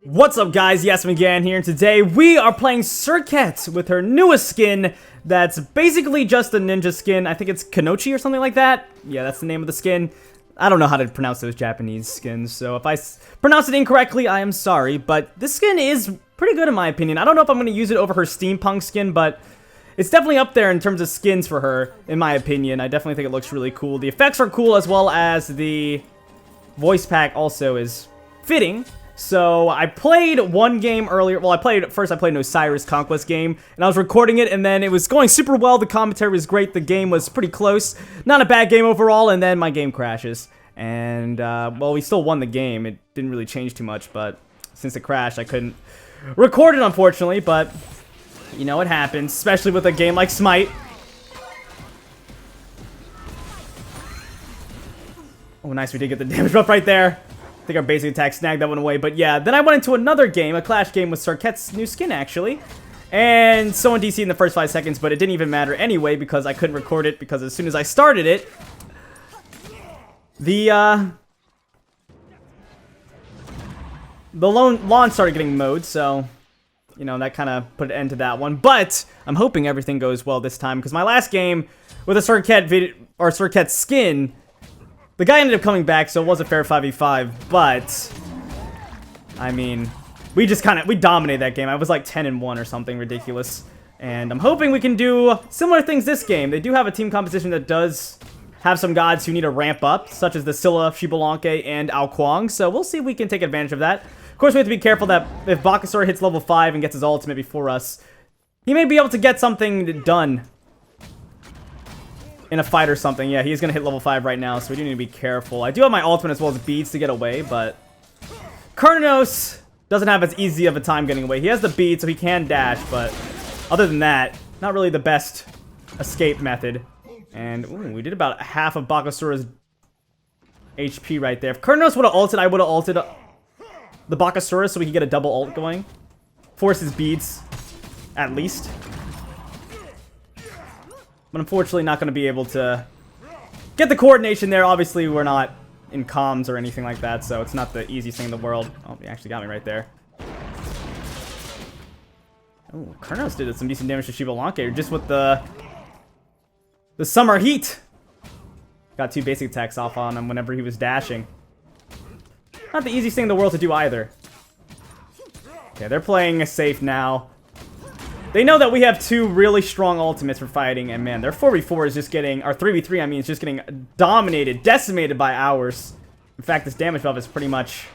What's up, guys? Yes, McGann here, and today we are playing Serket with her newest skin that's basically just a ninja skin. I think it's Kunoichi or something like that. Yeah, that's the name of the skin. I don't know how to pronounce those Japanese skins, so if I pronounce it incorrectly, I am sorry, but this skin is pretty good in my opinion. I don't know if I'm going to use it over her steampunk skin, but it's definitely up there in terms of skins for her, in my opinion. I definitely think it looks really cool. The effects are cool, as well as the voice pack also is fitting. So I played one game earlier. Well, I played an Osiris Conquest game, and I was recording it, and then it was going super well. The commentary was great. The game was pretty close. Not a bad game overall, and then my game crashes. And, well, we still won the game. It didn't really change too much, but since it crashed, I couldn't record it, unfortunately. But, you know, it happens, especially with a game like Smite. Oh, nice. We did get the damage buff right there. I think our basic attack snagged that one away, but yeah. Then I went into another game, a Clash game with Serket's new skin, actually. And someone DC'd in the first 5 seconds, but it didn't even matter anyway because I couldn't record it because as soon as I started it, the lawn started getting mowed, so, you know, that kind of put an end to that one. But I'm hoping everything goes well this time because my last game with a Serket skin, the guy ended up coming back, so it was a fair 5v5, but, I mean, we dominated that game. I was like 10-1 or something ridiculous, and I'm hoping we can do similar things this game. They do have a team composition that does have some gods who need to ramp up, such as the Scylla, Shibalanke, and Ao Kuang, so we'll see if we can take advantage of that. Of course, we have to be careful that if Bakasura hits level 5 and gets his ultimate before us, he may be able to get something done in a fight or something. Yeah, he's gonna hit level 5 right now, so we do need to be careful. I do have my ultimate as well as beads to get away, but Kunoichi doesn't have as easy of a time getting away. He has the bead, so he can dash, but other than that, not really the best escape method. And ooh, we did about half of Bakasura's HP right there. If Kunoichi would have ulted, I would have ulted the Bakasura so we could get a double ult going. Force his beads, at least. But unfortunately not going to be able to get the coordination there. Obviously, we're not in comms or anything like that, so it's not the easiest thing in the world. Oh, he actually got me right there. Oh, Kunoichi did some decent damage to Shibalanke just with the summer heat. Got 2 basic attacks off on him whenever he was dashing. Not the easiest thing in the world to do either. Okay, they're playing safe now. They know that we have 2 really strong ultimates for fighting, and man, their 4v4 is just getting, or 3v3 I mean, is just getting dominated, decimated by ours. In fact, this damage buff is pretty much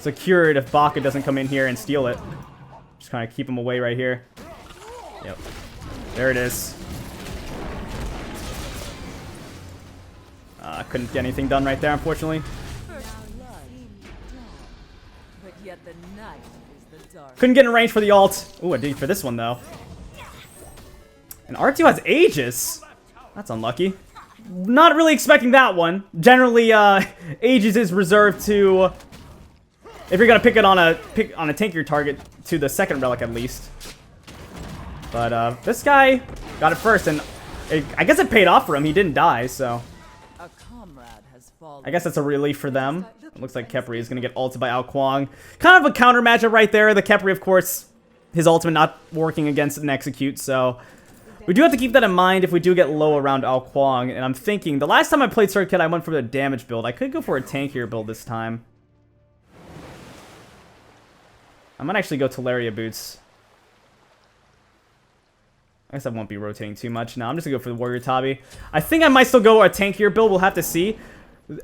secured if Baka doesn't come in here and steal it. Just kind of keep him away right here. Yep. There it is. Couldn't get anything done right there, unfortunately. Couldn't get in range for the ult. Ooh, I did for this one, though. And R2 has Aegis. That's unlucky. Not really expecting that one. Generally, Aegis is reserved to, if you're gonna pick on a tankier target, to the second relic at least. But this guy got it first, and I guess it paid off for him. He didn't die, so I guess that's a relief for them. It looks like Khepri is going to get ulted by Ao Kuang. Kind of a counter matchup right there. The Khepri, of course, his ultimate not working against an execute, so we do have to keep that in mind if we do get low around Ao Kuang. And I'm thinking, the last time I played Serket, I went for the damage build. I could go for a tankier build this time. I might actually go Teleria boots. I guess I won't be rotating too much. No, I'm just going to go for the Warrior Tabi. I think I might still go a tankier build. We'll have to see.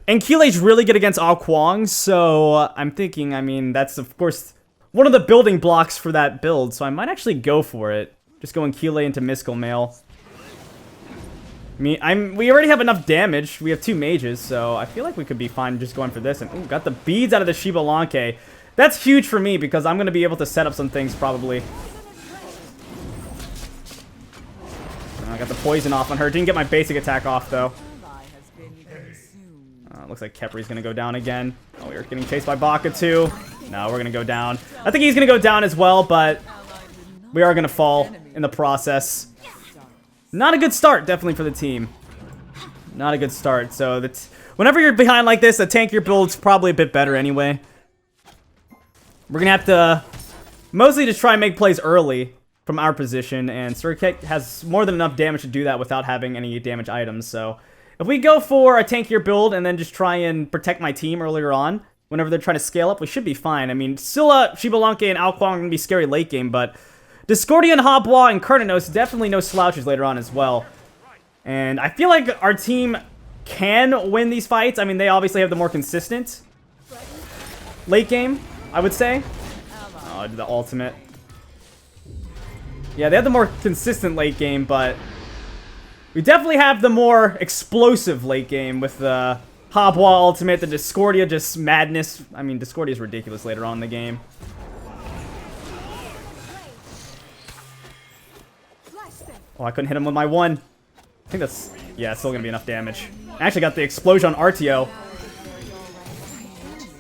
And Kilei's really good against Ao Kuang, so I'm thinking, I mean, that's, of course, one of the building blocks for that build, so I might actually go for it. Just going Kilei into Mystical Mail. I mean, we already have enough damage. We have 2 mages, so I feel like we could be fine just going for this. And ooh, got the beads out of the Shibalanke. That's huge for me, because I'm going to be able to set up some things, probably. I got the poison off on her. Didn't get my basic attack off, though. Looks like Khepri's going to go down again. Oh, we're getting chased by Baka, too. No, we're going to go down. I think he's going to go down as well, but we are going to fall in the process. Not a good start, definitely, for the team. Not a good start. So, whenever you're behind like this, a tankier build's probably a bit better anyway. We're gonna have to mostly just try and make plays early from our position, and Serket has more than enough damage to do that without having any damage items, so if we go for a tankier build and then just try and protect my team earlier on, whenever they're trying to scale up, we should be fine. I mean, Scylla, Xbalanque, and Alquang are gonna be scary late game, but Discordia and Hobwa and Kurnanos definitely no slouches later on as well. And I feel like our team can win these fights. I mean, they obviously have the more consistent late game, I would say. Oh, I did the ultimate. Yeah, they have the more consistent late game, but we definitely have the more explosive late game with the Hobwa ultimate, the Discordia just madness. I mean, Discordia is ridiculous later on in the game. Oh, I couldn't hit him with my one. I think that's, yeah, it's still gonna be enough damage. I actually got the explosion on RTO.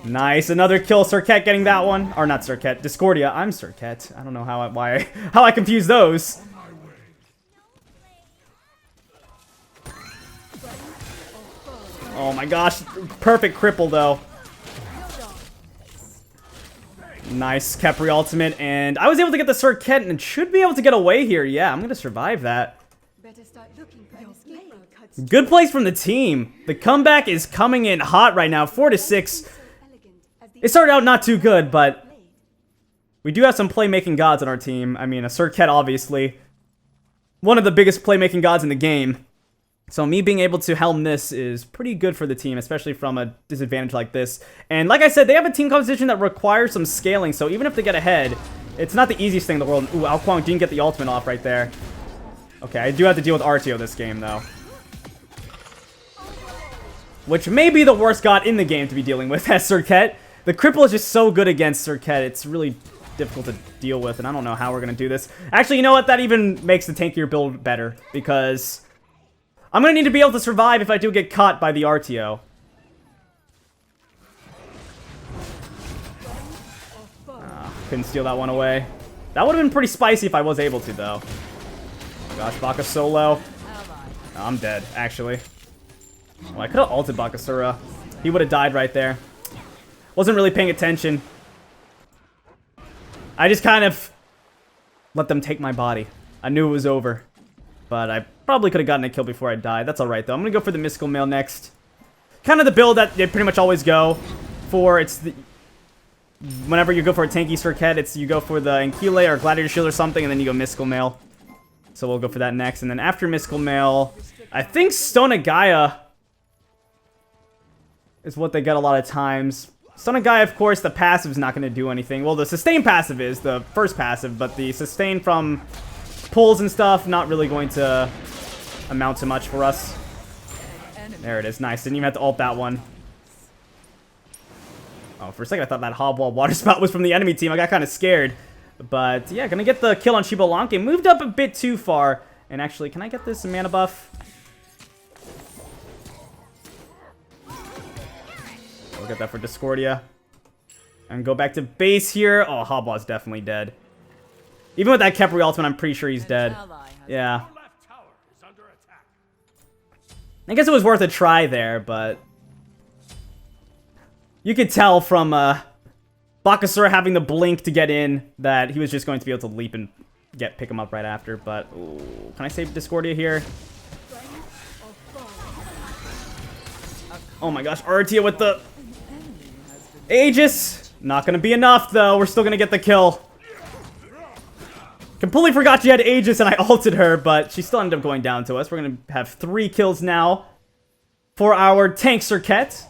Nice, another kill. Serket getting that one. Or not Serket, Discordia. I'm Serket. I don't know how I confuse those. Oh my gosh, perfect cripple though. Nice Khepri ultimate, and I was able to get the Serket and should be able to get away here. Yeah, I'm gonna survive that. Good plays from the team. The comeback is coming in hot right now, 4-6. It started out not too good, but we do have some playmaking gods on our team. I mean, a Serket, obviously. One of the biggest playmaking gods in the game. So me being able to helm this is pretty good for the team, especially from a disadvantage like this. And like I said, they have a team composition that requires some scaling, so even if they get ahead, it's not the easiest thing in the world. Ooh, Alquang didn't get the ultimate off right there. Okay, I do have to deal with RTO this game, though. Which may be the worst god in the game to be dealing with as Serket. The cripple is just so good against Serket, it's really difficult to deal with, and I don't know how we're going to do this. Actually, you know what? That even makes the tankier build better, because I'm going to need to be able to survive if I do get caught by the RTO. Couldn't steal that one away. That would have been pretty spicy if I was able to, though. Oh gosh, Baka solo. Oh, I'm dead, actually. Well, I could have ulted Bakasura. He would have died right there. Wasn't really paying attention. I just kind of let them take my body. I knew it was over. But I probably could have gotten a kill before I died. That's alright, though. I'm going to go for the Mystical Mail next. Kind of the build that they pretty much always go for. It's the, whenever you go for a tanky Serket, it's you go for the Ankyle or Gladiator Shield or something, and then you go Mystical Mail. So we'll go for that next. And then after Mystical Mail, I think Stonagaya is what they get a lot of times. Stonagaya, of course, the passive is not going to do anything. Well, the sustain passive is the first passive, but the sustain from pulls and stuff, not really going to amount to much for us. There it is. Nice. Didn't even have to ult that one. Oh, for a second I thought that Hobwall water spout was from the enemy team. I got kind of scared. But yeah, gonna get the kill on Xbalanque. Moved up a bit too far. And actually, can I get this mana buff? We'll get that for Discordia. And go back to base here. Oh, Hobwall's definitely dead. Even with that Khepri ultimate, I'm pretty sure he's dead. Yeah. I guess it was worth a try there, but you could tell from Bakasura having the blink to get in that he was just going to be able to leap and pick him up right after. But ooh, can I save Discordia here? Oh my gosh, Artia with the Aegis. Not gonna be enough though. We're still gonna get the kill. Completely forgot she had Aegis and I ulted her, but she still ended up going down to us. We're going to have 3 kills now for our tank Serket.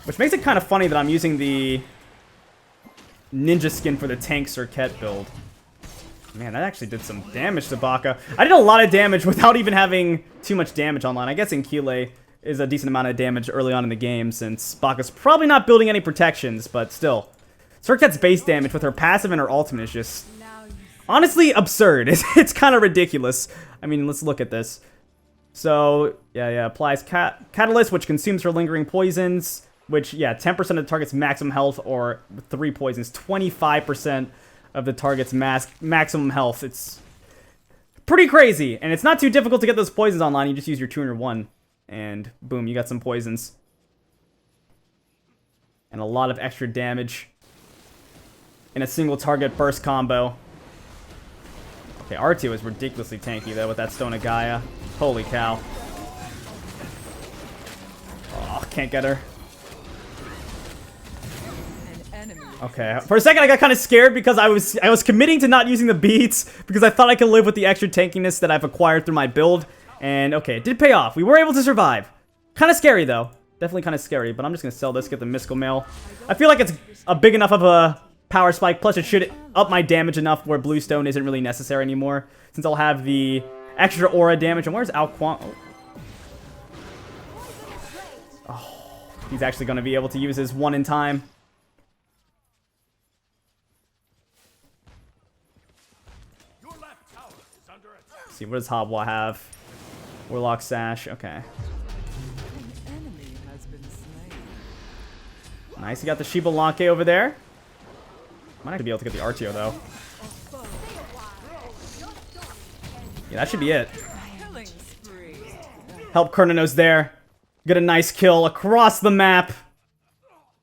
Which makes it kind of funny that I'm using the ninja skin for the tank Serket build. Man, that actually did some damage to Baka. I did a lot of damage without even having too much damage online. I guess Ankyle is a decent amount of damage early on in the game since Baka's probably not building any protections, but still. Serket's base damage with her passive and her ultimate is just honestly absurd. It's kind of ridiculous. I mean, let's look at this. So, yeah, applies Catalyst, which consumes her lingering poisons, which, yeah, 10% of the target's maximum health or 3 poisons, 25% of the target's maximum health. It's pretty crazy, and it's not too difficult to get those poisons online. You just use your 2 and your 1, and boom, you got some poisons. And a lot of extra damage in a single target burst combo. Okay, R2 is ridiculously tanky though with that Stone of Gaia. Holy cow. Oh, can't get her. Okay, for a second I got kind of scared because I was committing to not using the beats because I thought I could live with the extra tankiness that I've acquired through my build. And okay, it did pay off. We were able to survive. Kind of scary though. Definitely kind of scary, but I'm just going to sell this, get the Mystical Mail. I feel like it's a big enough of a power spike, plus it should up my damage enough where Bluestone isn't really necessary anymore, since I'll have the extra aura damage. And where's Ao Kuang? Oh, he's actually going to be able to use his one in time. Let's see, what does Hobwa have? Warlock Sash, okay. Nice, you got the Shibalanke over there. Might actually be able to get the Artio, though. Yeah, that should be it. Help Kunoichi there. Get a nice kill across the map.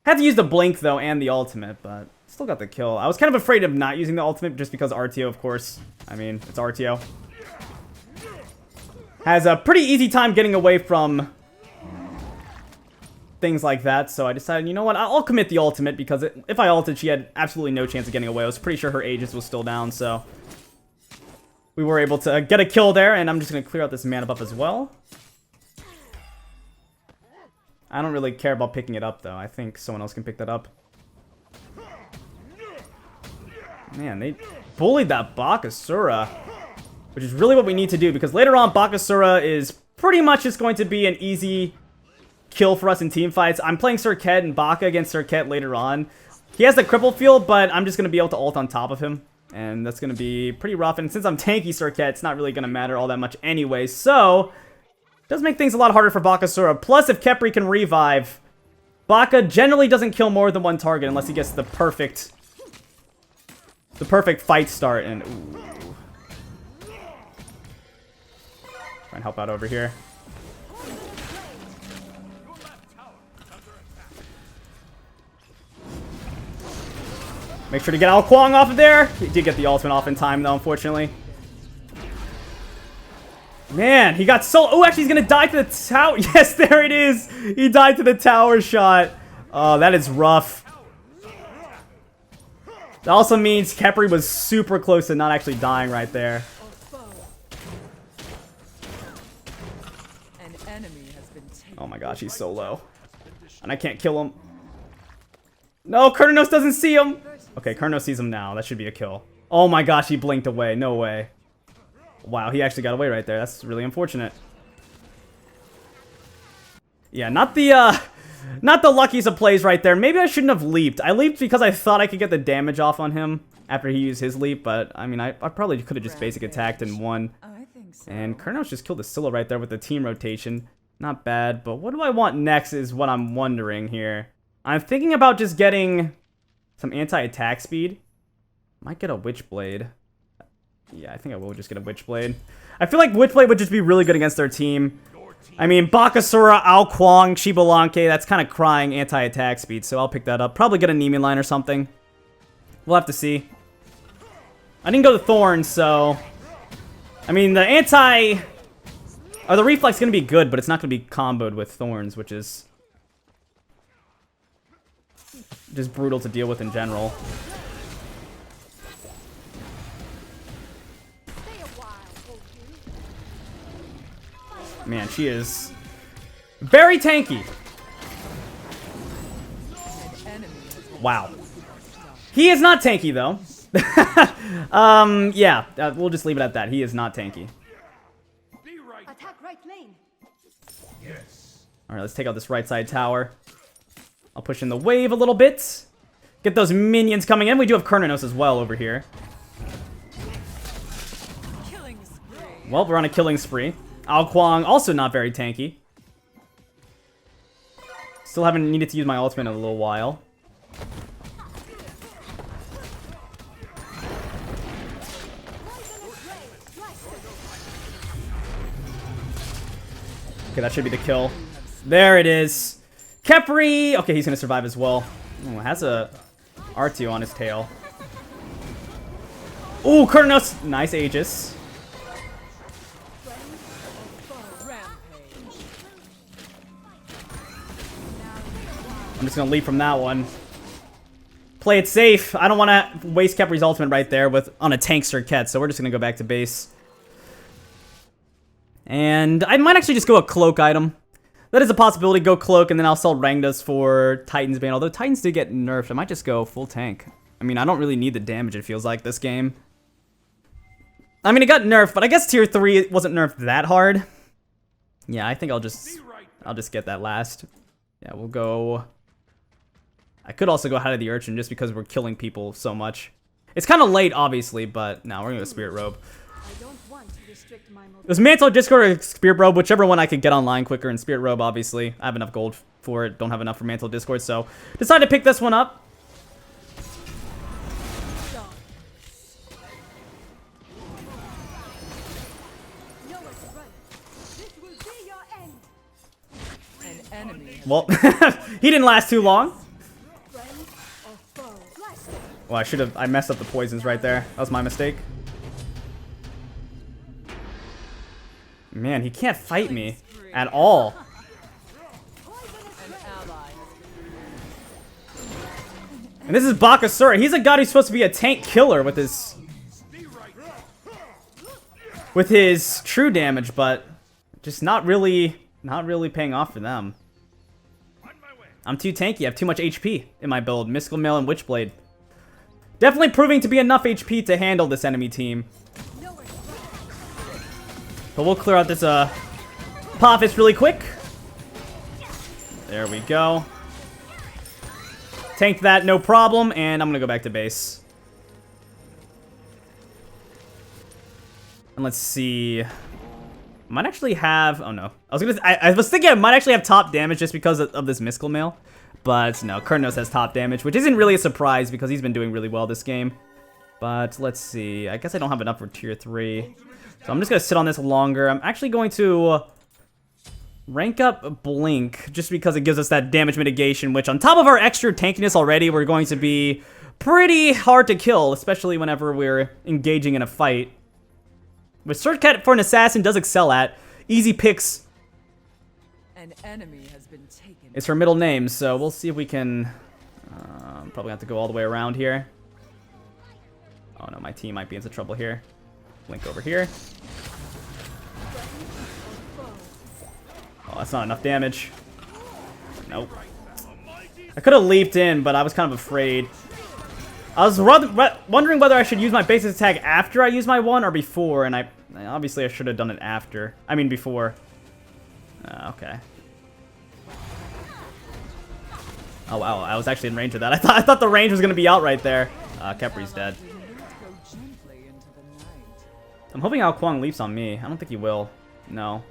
Had to use the Blink, though, and the ultimate, but still got the kill. I was kind of afraid of not using the ultimate just because Artio, of course. I mean, it's Artio. Has a pretty easy time getting away from things like that, so I decided, you know what, I'll commit the ultimate because if I ulted, she had absolutely no chance of getting away. I was pretty sure her Aegis was still down, so we were able to get a kill there, and I'm just going to clear out this mana buff as well. I don't really care about picking it up, though. I think someone else can pick that up. Man, they bullied that Bakasura, which is really what we need to do, because later on, Bakasura is pretty much just going to be an easy kill for us in team fights. I'm playing Serket and Baka against Serket later on. He has the cripple field, but I'm just going to be able to ult on top of him, and that's going to be pretty rough. And since I'm tanky Serket, it's not really going to matter all that much anyway, so it does make things a lot harder for Bakasura. Plus, if Khepri can revive, Baka generally doesn't kill more than one target unless he gets the perfect fight start. And ooh. Try and help out over here. Make sure to get Ao Kuang off of there. He did get the ultimate off in time, though, unfortunately. Man, he got so... Oh, actually, he's going to die to the tower. Yes, there it is. He died to the tower shot. Oh, that is rough. That also means Khepri was super close to not actually dying right there. Oh my gosh, he's so low. And I can't kill him. No, Kunoichi doesn't see him. Okay, Kunoichi sees him now. That should be a kill. Oh my gosh, he blinked away. No way. Wow, he actually got away right there. That's really unfortunate. Yeah, not the luckiest of plays right there. Maybe I shouldn't have leaped. I leaped because I thought I could get the damage off on him after he used his leap, but I mean, I probably could have just basic attacked and won. And Kunoichi just killed the Scylla right there with the team rotation. Not bad, but what do I want next is what I'm wondering here. I'm thinking about just getting some anti-attack speed. Might get a Witchblade. Yeah, I think I will just get a Witchblade. I feel like Witchblade would just be really good against their team. I mean, Bakasura, Ao Kuang, Shibalanke, that's kind of crying anti-attack speed, so I'll pick that up. Probably get a Nemean line or something. We'll have to see. I didn't go to Thorns, so... I mean, the anti... Or the Reflex is going to be good, but it's not going to be comboed with Thorns, which is... just brutal to deal with in general. Man, she is very tanky. Wow. He is not tanky, though. Yeah, we'll just leave it at that. He is not tanky. Attack right lane. Yes. Alright, let's take out this right side tower. I'll push in the wave a little bit. Get those minions coming in. We do have Kunoichi as well over here. Well, we're on a killing spree. Ao Kuang, also not very tanky. Still haven't needed to use my ultimate in a little while. Okay, that should be the kill. There it is. Khepri! Okay, he's gonna survive as well. Ooh, has a R2 on his tail. Ooh, Kurnos! Nice Aegis. I'm just gonna leap from that one. Play it safe. I don't want to waste Khepri's ultimate right there on a tank Serket, so we're just gonna go back to base. And I might actually just go a cloak item. That is a possibility. Go cloak, and then I'll sell Rangdas for Titan's Bane. Although Titans did get nerfed, I might just go full tank. I mean, I don't really need the damage, it feels like, this game. I mean, it got nerfed, but I guess tier 3 wasn't nerfed that hard. Yeah, I think I'll just get that last. Yeah, we'll go... I could also go Head of the Urchin just because we're killing people so much. It's kind of late, obviously, but no, we're gonna go Spirit Robe. It was Mantle, Discord, or Spirit Robe, whichever one I could get online quicker. And Spirit Robe, obviously, I have enough gold for it. Don't have enough for Mantle, Discord, so decided to pick this one up. Well, he didn't last too long. Well, I messed up the poisons right there. That was my mistake. Man, he can't fight me at all. And this is Bakasura. He's a god who's supposed to be a tank killer with his true damage, but just not really paying off for them. I'm too tanky. I have too much HP in my build. Mystical Mail and Witchblade. Definitely proving to be enough HP to handle this enemy team. But we'll clear out this Apophis really quick. There we go. Tanked that, no problem, and I'm gonna go back to base. And let's see. I might actually have... Oh no. I was thinking I might actually have top damage just because of this Mystical Mail. But no, Kurnos has top damage, which isn't really a surprise because he's been doing really well this game. But let's see. I guess I don't have enough for tier 3. So I'm just going to sit on this longer. I'm actually going to rank up Blink just because it gives us that damage mitigation, which on top of our extra tankiness already, we're going to be pretty hard to kill, especially whenever we're engaging in a fight. Which Serket for an assassin does excel at. Easy picks. An enemy has been taken. It's her middle name, so we'll see if we can... probably have to go all the way around here. Oh no, my team might be into trouble here. Blink over here. Oh, that's not enough damage. Nope. I could have leaped in, but I was kind of afraid. I was wondering whether I should use my basic attack after I use my one or before, and obviously I should have done it after. I mean before. Okay. Oh wow, I was actually in range of that. I thought the range was gonna be out right there. Khepri's dead. I'm hoping Ao Kuang leaps on me. I don't think he will. No.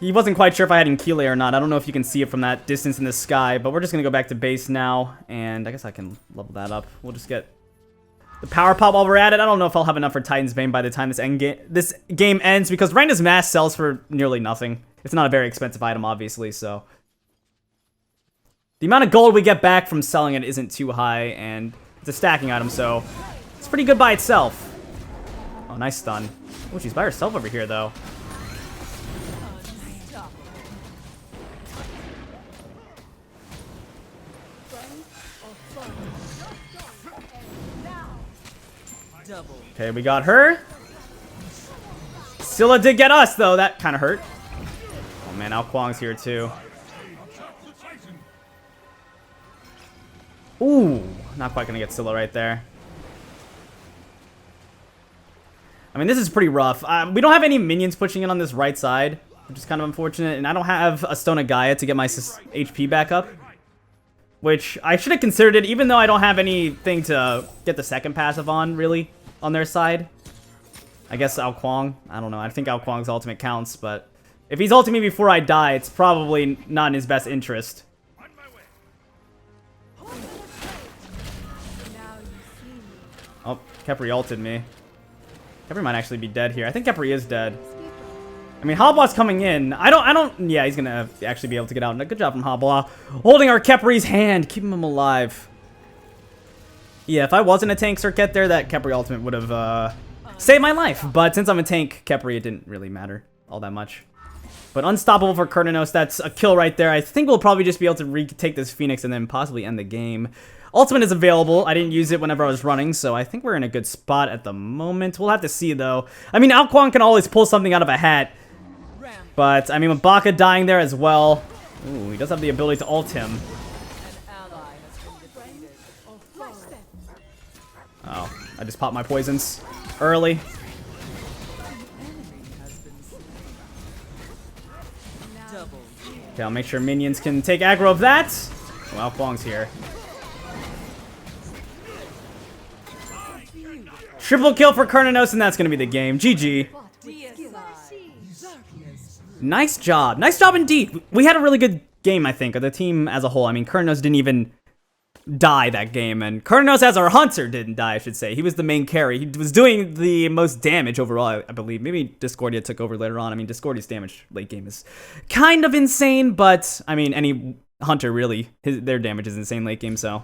He wasn't quite sure if I had Inkile or not. I don't know if you can see it from that distance in the sky, but we're just gonna go back to base now, and I guess I can level that up. We'll just get the power pop while we're at it. I don't know if I'll have enough for Titan's Bane by the time this game ends, because Rangda's Mask sells for nearly nothing. It's not a very expensive item, obviously, so... The amount of gold we get back from selling it isn't too high, and it's a stacking item, so... It's pretty good by itself. Oh, nice stun. Oh, she's by herself over here, though. Okay, we got her. Scylla did get us, though. That kind of hurt. Oh, man, Ao Kuang's here, too. Ooh, not quite going to get Scylla right there. I mean, this is pretty rough. We don't have any minions pushing in on this right side, which is kind of unfortunate. And I don't have a Stone of Gaia to get my HP back up, which I should have considered it, even though I don't have anything to get the second passive on, really, on their side. I guess Ao Kuang. I don't know. I think Ao Kuang's ultimate counts, but if he's ulting me before I die, it's probably not in his best interest. Oh, Khepri ulted me. Khepri might actually be dead here. I think Khepri is dead. I mean, Hobla's coming in. Yeah, he's gonna actually be able to get out. Good job from Hobla. Holding our Khepri's hand, keeping him alive. Yeah, if I wasn't a tank Serket there, that Khepri ultimate would have saved my life. But since I'm a tank Khepri, it didn't really matter all that much. But unstoppable for Kunoichi, that's a kill right there. I think we'll probably just be able to retake this Phoenix and then possibly end the game. Ultimate is available. I didn't use it whenever I was running, so I think we're in a good spot at the moment. We'll have to see, though. I mean, Ao Kuang can always pull something out of a hat. But, I mean, with Baka dying there as well. Ooh, he does have the ability to ult him. Oh, I just popped my poisons early. Okay, I'll make sure minions can take aggro of that. Well, Kuang's here. Triple kill for Kunoichi, and that's going to be the game. GG. Nice job. Nice job indeed. We had a really good game, I think, of the team as a whole. I mean, Kunoichi didn't even die that game, and Kunoichi as our hunter didn't die, I should say. He was the main carry. He was doing the most damage overall, I believe. Maybe Discordia took over later on. I mean, Discordia's damage late game is kind of insane, but, I mean, any hunter, really, their damage is insane late game, so.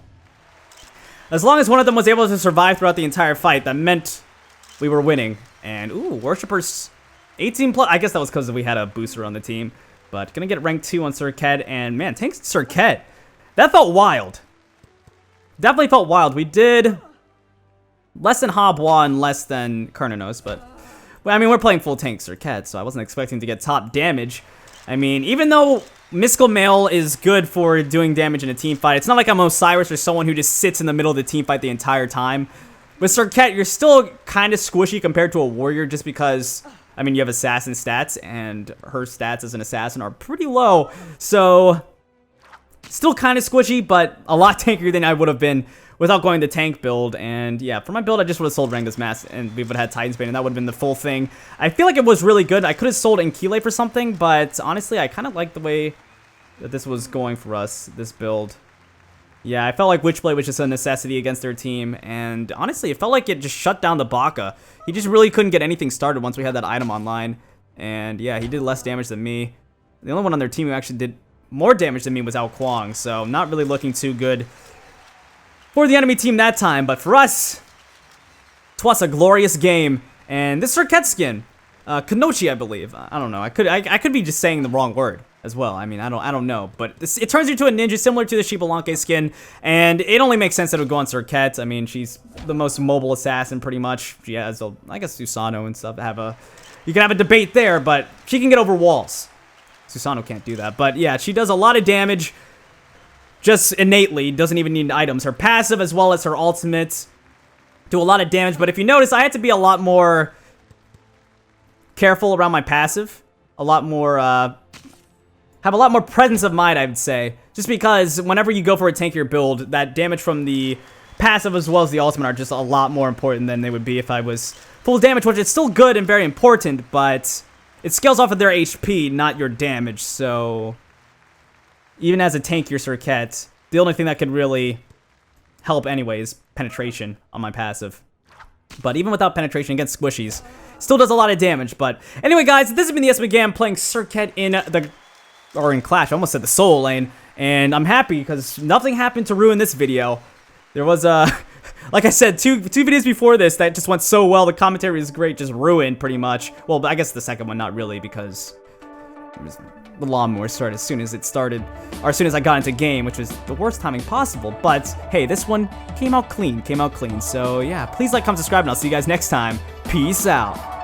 As long as one of them was able to survive throughout the entire fight, that meant we were winning. And, ooh, Worshippers 18 plus. I guess that was because we had a booster on the team. But gonna get rank 2 on Serket. And, man, thanks to Serket. That felt wild. Definitely felt wild. We did less than Hobwa and less than Kunoichi. But, well, I mean, we're playing full tank Serket, so I wasn't expecting to get top damage. I mean, even though Mystical Mail is good for doing damage in a team fight, it's not like I'm Osiris or someone who just sits in the middle of the team fight the entire time. With Serket, you're still kind of squishy compared to a warrior just because, I mean, you have assassin stats, and her stats as an assassin are pretty low. So, still kind of squishy, but a lot tankier than I would have been without going the tank build. And yeah, for my build, I just would have sold Renga's Mask, and we would have had Titan's Bane, and that would have been the full thing. I feel like it was really good. I could have sold Enkile for something, but honestly, I kind of like the way that this was going for us, this build. Yeah, I felt like Witchblade was just a necessity against their team, and honestly, it felt like it just shut down the Baka. He just really couldn't get anything started once we had that item online, and yeah, he did less damage than me. The only one on their team who actually did more damage than me was Ao Kuang, so not really looking too good for the enemy team that time. But for us, 'twas a glorious game, and this Serket skin, Kunoichi, I believe. I don't know. I could be just saying the wrong word as well. I mean, I don't know. But it turns you into a ninja similar to the Shibalanke skin, and it only makes sense that it would go on Serket. I mean, she's the most mobile assassin pretty much. She has, I guess, Susano and stuff. You can have a debate there, but she can get over walls. Susano can't do that. But yeah, she does a lot of damage just innately. Doesn't even need items. Her passive as well as her ultimate do a lot of damage. But if you notice, I had to be a lot more careful around my passive. A lot more, have a lot more presence of mind, I would say. Just because whenever you go for a tankier build, that damage from the passive as well as the ultimate are just a lot more important than they would be if I was full damage, which is still good and very important, but it scales off of their HP, not your damage. So even as a tankier Serket, the only thing that could really help anyway is penetration on my passive. But even without penetration against squishies, still does a lot of damage. But anyway, guys, this has been the SBGam playing Serket in Clash. I almost said the solo lane. And I'm happy because nothing happened to ruin this video. There was like I said, two videos before this that just went so well. The commentary was great, just ruined pretty much. Well, I guess the second one not really, because the lawnmower started as soon as it started, or as soon as I got into game, which was the worst timing possible. But hey, this one came out clean. So yeah, please like, comment, subscribe, and I'll see you guys next time. Peace out.